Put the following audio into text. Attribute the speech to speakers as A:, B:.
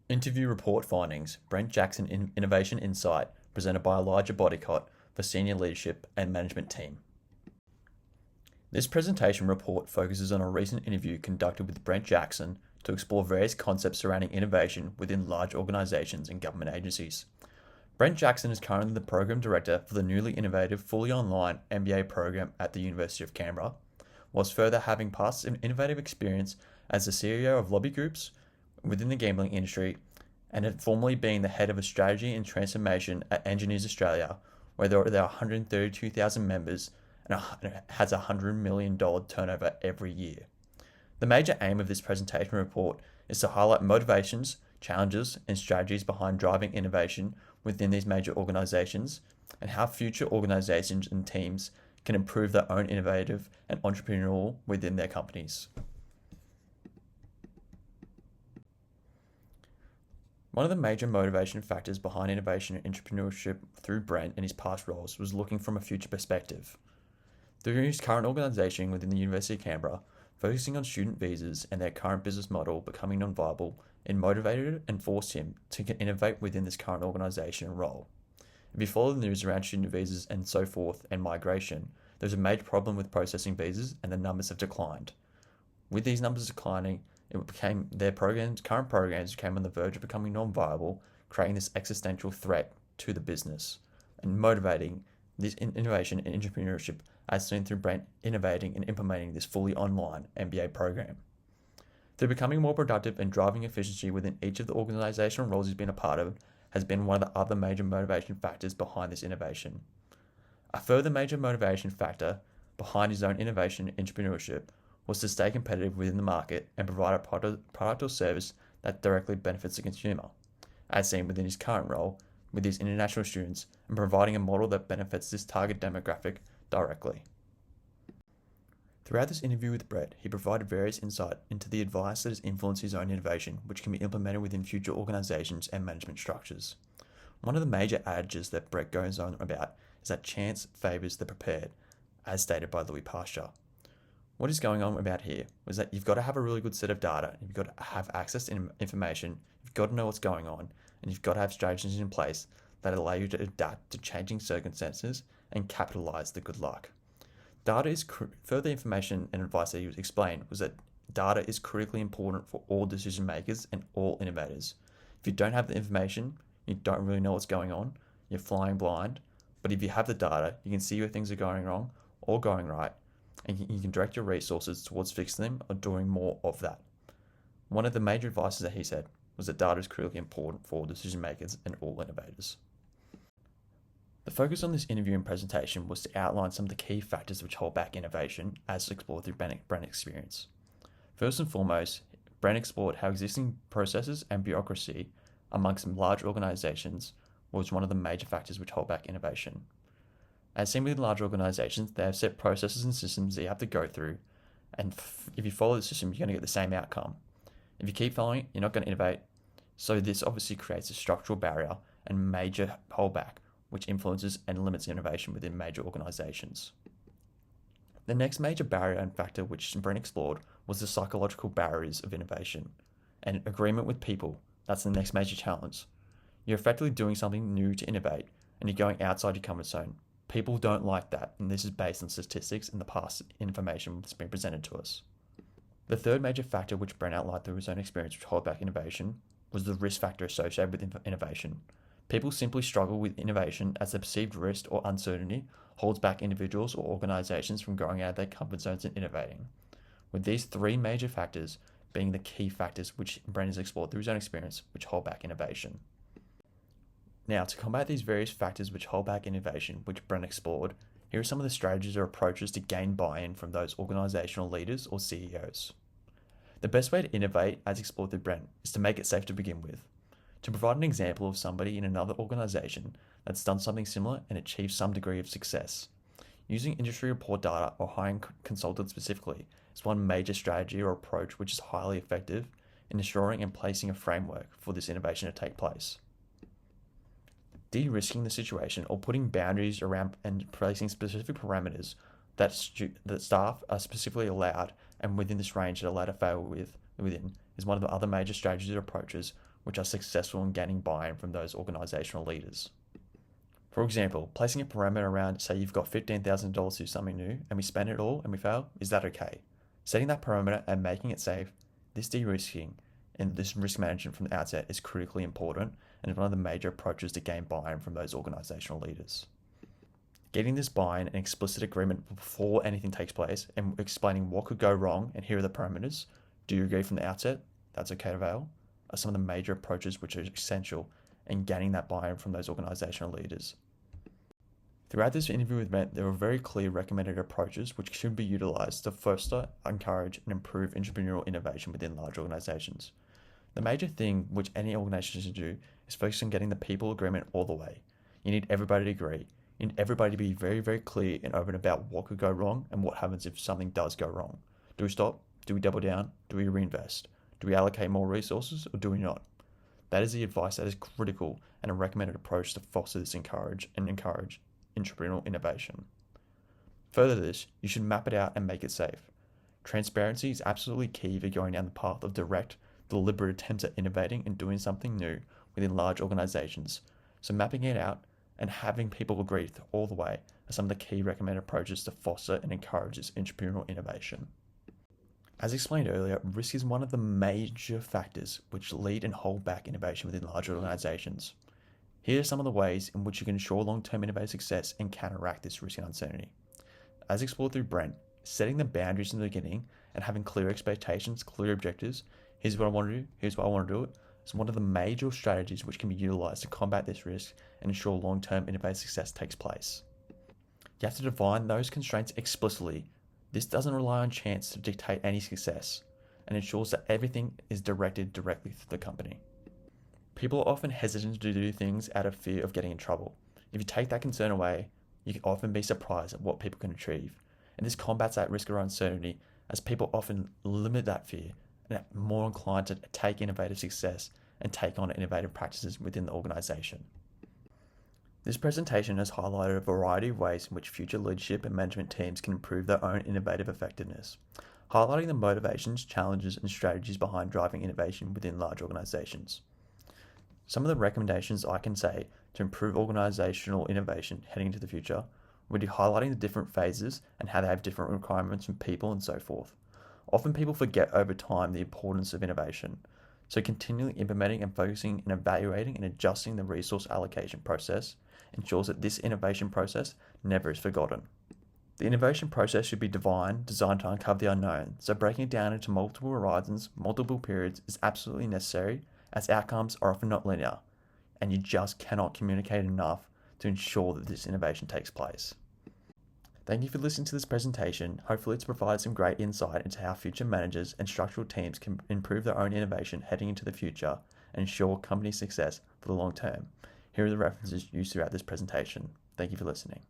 A: Interview report findings, Brent Jackson Innovation Insight, presented by Elijah Bodycott for senior leadership and management team. This presentation report focuses on a recent interview conducted with Brent Jackson to explore various concepts surrounding innovation within large organizations and government agencies. Brent Jackson is currently the Program Director for the newly innovative, fully online MBA program at the University of Canberra, whilst further having past innovative experience as the CEO of lobby groups within the gambling industry and had formerly been the head of a strategy and transformation at Engineers Australia, where there are 132,000 members and has a $100 million turnover every year. The major aim of this presentation report is to highlight motivations, challenges, and strategies behind driving innovation within these major organizations and how future organizations and teams can improve their own innovative and entrepreneurial within their companies. One of the major motivation factors behind innovation and entrepreneurship through Brent in his past roles was looking from a future perspective. Through his current organisation within the University of Canberra, focusing on student visas and their current business model becoming non-viable, it motivated and forced him to innovate within this current organisation and role. If you follow the news around student visas and so forth and migration, there's a major problem with processing visas and the numbers have declined. With these numbers declining, it became current programs became on the verge of becoming non-viable, creating this existential threat to the business and motivating this innovation and entrepreneurship as seen through Brent innovating and implementing this fully online MBA program. Through becoming more productive and driving efficiency within each of the organizational roles he's been a part of has been one of the other major motivation factors behind this innovation. A further major motivation factor behind his own innovation and entrepreneurship was to stay competitive within the market and provide a product or service that directly benefits the consumer, as seen within his current role with his international students and providing a model that benefits this target demographic directly. Throughout this interview with Brett, he provided various insight into the advice that has influenced his own innovation, which can be implemented within future organizations and management structures. One of the major adages that Brett goes on about is that chance favors the prepared, as stated by Louis Pasteur. What is going on about here was that you've got to have a really good set of data, you've got to have access to information, you've got to know what's going on, and you've got to have strategies in place that allow you to adapt to changing circumstances and capitalize the good luck. Data is further information and advice that he explained was that data is critically important for all decision makers and all innovators. If you don't have the information, you don't really know what's going on, you're flying blind. But if you have the data, you can see where things are going wrong or going right, and you can direct your resources towards fixing them or doing more of that. One of the major advices that he said was that data is critically important for all decision makers and all innovators. The focus on this interview and presentation was to outline some of the key factors which hold back innovation as explored through Brent experience. First and foremost, Brent explored how existing processes and bureaucracy amongst some large organizations was one of the major factors which hold back innovation. As seen with large organizations, they have set processes and systems that you have to go through, and if you follow the system, you're going to get the same outcome. If you keep following it, you're not going to innovate. So this obviously creates a structural barrier and major holdback, which influences and limits innovation within major organizations. The next major barrier and factor which Brent explored was the psychological barriers of innovation and agreement with people. That's the next major challenge. You're effectively doing something new to innovate and you're going outside your comfort zone. People don't like that, and this is based on statistics and the past information that's been presented to us. The third major factor which Brent outlined through his own experience which held back innovation was the risk factor associated with innovation. People simply struggle with innovation as the perceived risk or uncertainty holds back individuals or organizations from going out of their comfort zones and innovating. With these three major factors being the key factors which Brent has explored through his own experience which hold back innovation. Now, to combat these various factors which hold back innovation which Brent explored, here are some of the strategies or approaches to gain buy-in from those organizational leaders or CEOs. The best way to innovate, as explored through Brent, is to make it safe to begin with. To provide an example of somebody in another organization that's done something similar and achieved some degree of success. Using industry report data or hiring consultants specifically is one major strategy or approach which is highly effective in ensuring and placing a framework for this innovation to take place. De-risking the situation or putting boundaries around and placing specific parameters that staff are specifically allowed and within this range that are allowed to fail within is one of the other major strategies or approaches which are successful in gaining buy-in from those organizational leaders. For example, placing a parameter around, say you've got $15,000 to do something new and we spend it all and we fail, is that okay? Setting that parameter and making it safe, this de-risking and this risk management from the outset is critically important and is one of the major approaches to gain buy-in from those organizational leaders. Getting this buy-in and explicit agreement before anything takes place and explaining what could go wrong and here are the parameters. Do you agree from the outset? That's okay to fail? Are some of the major approaches which are essential in gaining that buy-in from those organizational leaders. Throughout this interview with Brent, there were very clear recommended approaches which should be utilized to foster, encourage, and improve entrepreneurial innovation within large organizations. The major thing which any organization should do is focus on getting the people agreement all the way. You need everybody to agree. You need everybody to be very, very clear and open about what could go wrong and what happens if something does go wrong. Do we stop? Do we double down? Do we reinvest? Do we allocate more resources or do we not? That is the advice that is critical and a recommended approach to foster this encourage entrepreneurial innovation. Further to this, you should map it out and make it safe. Transparency is absolutely key if you're going down the path of direct, deliberate attempts at innovating and doing something new within large organizations. So mapping it out and having people agree all the way are some of the key recommended approaches to foster and encourage this entrepreneurial innovation. As explained earlier, risk is one of the major factors which lead and hold back innovation within large organizations. Here are some of the ways in which you can ensure long-term innovative success and counteract this risk and uncertainty. As explored through Brent, setting the boundaries in the beginning and having clear expectations, clear objectives, here's what I want to do, here's why I want to do it, is one of the major strategies which can be utilized to combat this risk and ensure long-term innovative success takes place. You have to define those constraints explicitly. This doesn't rely on chance to dictate any success and ensures that everything is directed directly to the company. People are often hesitant to do things out of fear of getting in trouble. If you take that concern away, you can often be surprised at what people can achieve. And this combats that risk or uncertainty as people often limit that fear and are more inclined to take innovative success and take on innovative practices within the organization. This presentation has highlighted a variety of ways in which future leadership and management teams can improve their own innovative effectiveness, highlighting the motivations, challenges, and strategies behind driving innovation within large organizations. Some of the recommendations I can say to improve organizational innovation heading into the future would be highlighting the different phases and how they have different requirements from people and so forth. Often people forget over time the importance of innovation, so continually implementing and focusing and evaluating and adjusting the resource allocation process ensures that this innovation process never is forgotten. The innovation process should be designed to uncover the unknown, so breaking it down into multiple horizons, multiple periods is absolutely necessary as outcomes are often not linear, and you just cannot communicate enough to ensure that this innovation takes place. Thank you for listening to this presentation. Hopefully it's provided some great insight into how future managers and structural teams can improve their own innovation heading into the future and ensure company success for the long term. Here are the references used throughout this presentation. Thank you for listening.